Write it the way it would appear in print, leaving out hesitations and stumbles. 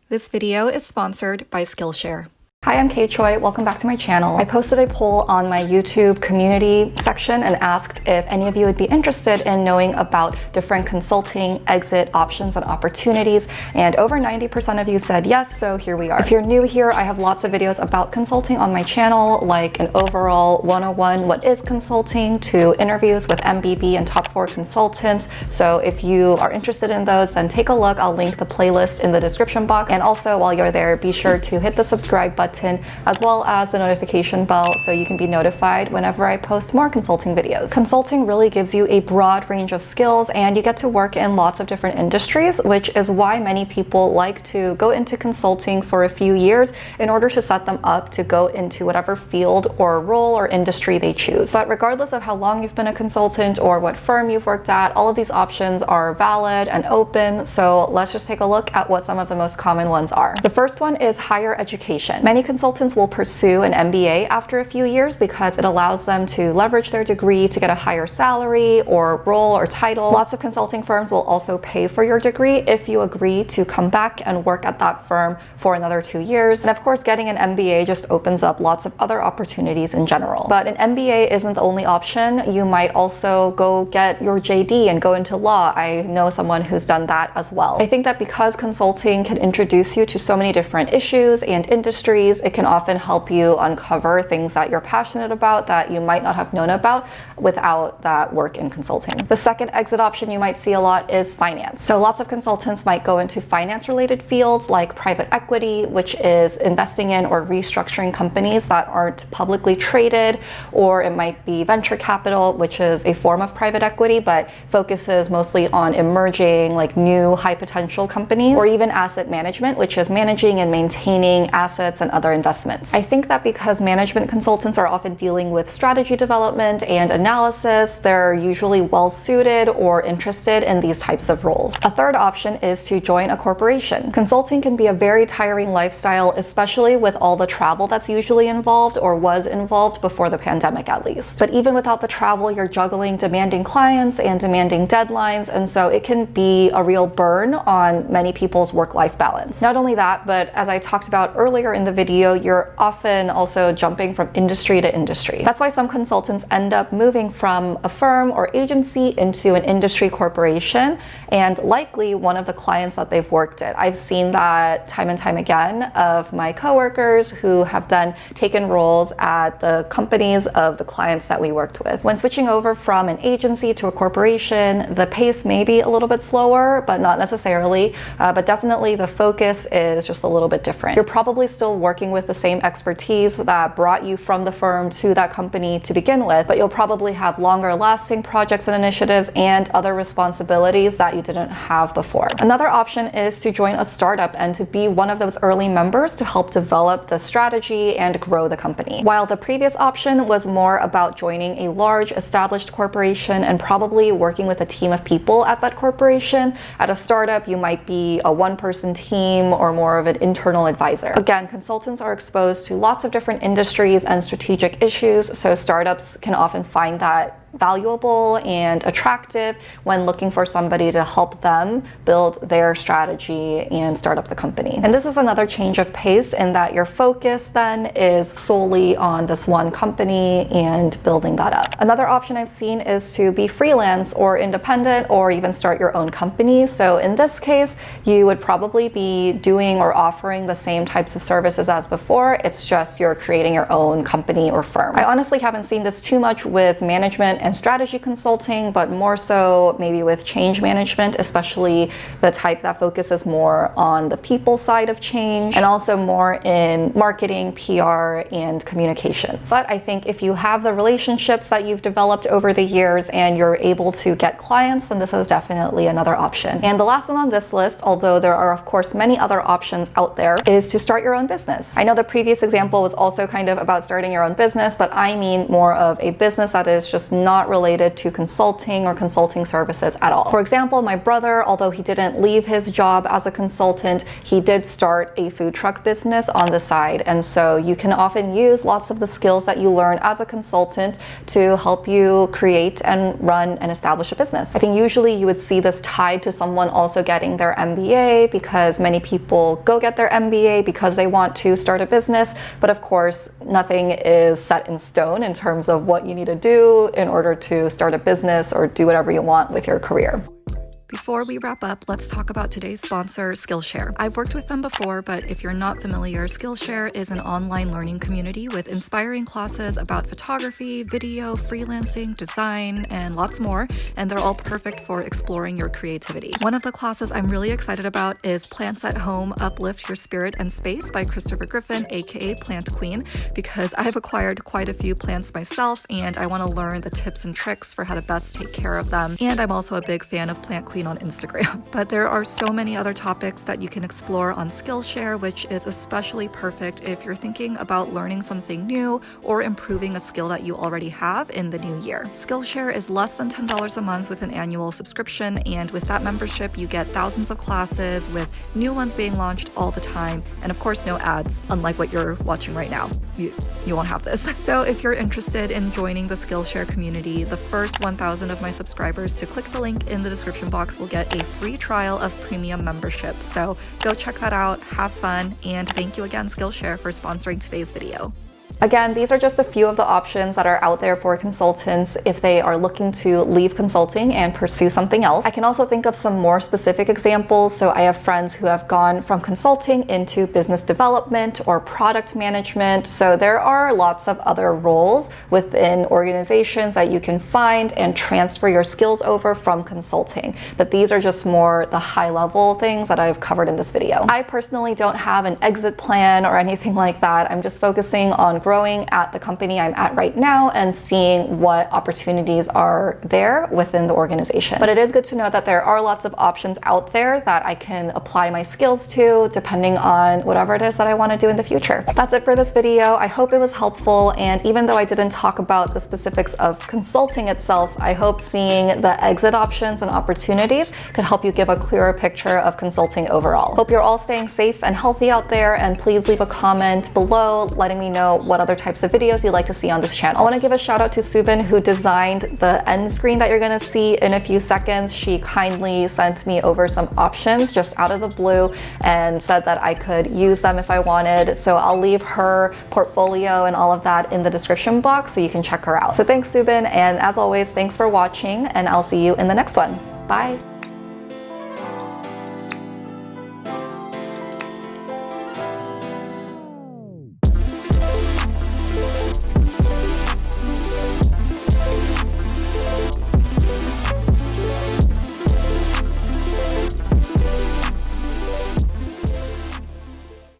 This video is sponsored by Skillshare. Hi, I'm kchoi. Welcome back to my channel. I posted a poll on my YouTube community section and asked if any of you would be interested in knowing about different consulting exit options and opportunities, and over 90% of you said yes, so here we are. If you're new here, I have lots of videos about consulting on my channel, like an overall 101 what is consulting to interviews with MBB and top 4 consultants. So if you are interested in those, then take a look. I'll link the playlist in the description box. And also while you're there, be sure to hit the subscribe button as well as the notification bell so you can be notified whenever I post more consulting videos. Consulting really gives you a broad range of skills and you get to work in lots of different industries, which is why many people like to go into consulting for a few years in order to set them up to go into whatever field or role or industry they choose. But regardless of how long you've been a consultant or what firm you've worked at, all of these options are valid and open. So let's just take a look at what some of the most common ones are. The first one is higher education. Many consultants will pursue an MBA after a few years because it allows them to leverage their degree to get a higher salary or role or title. Lots of consulting firms will also pay for your degree if you agree to come back and work at that firm for another 2 years. And of course, getting an MBA just opens up lots of other opportunities in general. But an MBA isn't the only option. You might also go get your JD and go into law. I know someone who's done that as well. I think that because consulting can introduce you to so many different issues and industries, it can often help you uncover things that you're passionate about that you might not have known about without that work in consulting. The second exit option you might see a lot is finance. So lots of consultants might go into finance-related fields like private equity, which is investing in or restructuring companies that aren't publicly traded, or it might be venture capital, which is a form of private equity but focuses mostly on emerging, like new high potential companies, or even asset management, which is managing and maintaining assets and other investments. I think that because management consultants are often dealing with strategy development and analysis, they're usually well suited or interested in these types of roles. A third option is to join a corporation. Consulting can be a very tiring lifestyle, especially with all the travel that's usually involved or was involved before the pandemic at least. But even without the travel, you're juggling demanding clients and demanding deadlines, and so it can be a real burn on many people's work-life balance. Not only that, but as I talked about earlier in the video, you're often also jumping from industry to industry. That's why some consultants end up moving from a firm or agency into an industry corporation, and likely one of the clients that they've worked at. I've seen that time and time again of my coworkers who have then taken roles at the companies of the clients that we worked with. When switching over from an agency to a corporation, the pace may be a little bit slower, but not necessarily, but definitely the focus is just a little bit different. You're probably still working with the same expertise that brought you from the firm to that company to begin with, but you'll probably have longer lasting projects and initiatives and other responsibilities that you didn't have before. Another option is to join a startup and to be one of those early members to help develop the strategy and grow the company. While the previous option was more about joining a large established corporation and probably working with a team of people at that corporation, at a startup you might be a one-person team or more of an internal advisor. Again, consultants are exposed to lots of different industries and strategic issues, so startups can often find that valuable and attractive when looking for somebody to help them build their strategy and start up the company. And this is another change of pace in that your focus then is solely on this one company and building that up. Another option I've seen is to be freelance or independent or even start your own company. So in this case, you would probably be doing or offering the same types of services as before. It's just you're creating your own company or firm. I honestly haven't seen this too much with management and strategy consulting, but more so maybe with change management, especially the type that focuses more on the people side of change and also more in marketing, PR, and communications. But I think if you have the relationships that you've developed over the years and you're able to get clients, then this is definitely another option. And the last one on this list, although there are of course many other options out there, is to start your own business. I know the previous example was also kind of about starting your own business, but I mean more of a business that is just not not related to consulting or consulting services at all. For example, my brother, although he didn't leave his job as a consultant, he did start a food truck business on the side. And so you can often use lots of the skills that you learn as a consultant to help you create and run and establish a business. I think usually you would see this tied to someone also getting their MBA, because many people go get their MBA because they want to start a business. But of course, nothing is set in stone in terms of what you need to do in order to start a business or do whatever you want with your career. Before we wrap up, let's talk about today's sponsor, Skillshare. I've worked with them before, but if you're not familiar, Skillshare is an online learning community with inspiring classes about photography, video, freelancing, design, and lots more, and they're all perfect for exploring your creativity. One of the classes I'm really excited about is Plants at Home, Uplift Your Spirit and Space by Christopher Griffin, aka Plant Queen, because I've acquired quite a few plants myself, and I want to learn the tips and tricks for how to best take care of them. And I'm also a big fan of Plant Queen on Instagram. But there are so many other topics that you can explore on Skillshare, which is especially perfect if you're thinking about learning something new or improving a skill that you already have in the new year. Skillshare is less than $10 a month with an annual subscription, and with that membership you get thousands of classes with new ones being launched all the time, and of course no ads, unlike what you're watching right now. You won't have this. So if you're interested in joining the Skillshare community, the first 1,000 of my subscribers to click the link in the description box will get a free trial of premium membership. So go check that out, have fun, and thank you again, Skillshare, for sponsoring today's video. Again, these are just a few of the options that are out there for consultants if they are looking to leave consulting and pursue something else. I can also think of some more specific examples. So I have friends who have gone from consulting into business development or product management. So there are lots of other roles within organizations that you can find and transfer your skills over from consulting. But these are just more the high-level things that I've covered in this video. I personally don't have an exit plan or anything like that. I'm just focusing on growing at the company I'm at right now and seeing what opportunities are there within the organization. But it is good to know that there are lots of options out there that I can apply my skills to depending on whatever it is that I want to do in the future. That's it for this video. I hope it was helpful, and even though I didn't talk about the specifics of consulting itself, I hope seeing the exit options and opportunities could help you give a clearer picture of consulting overall. Hope you're all staying safe and healthy out there, and please leave a comment below letting me know what other types of videos you'd like to see on this channel. I want to give a shout out to Soobin, who designed the end screen that you're going to see in a few seconds. She kindly sent me over some options just out of the blue and said that I could use them if I wanted. So I'll leave her portfolio and all of that in the description box so you can check her out. So thanks, Soobin, and as always, thanks for watching, and I'll see you in the next one. Bye.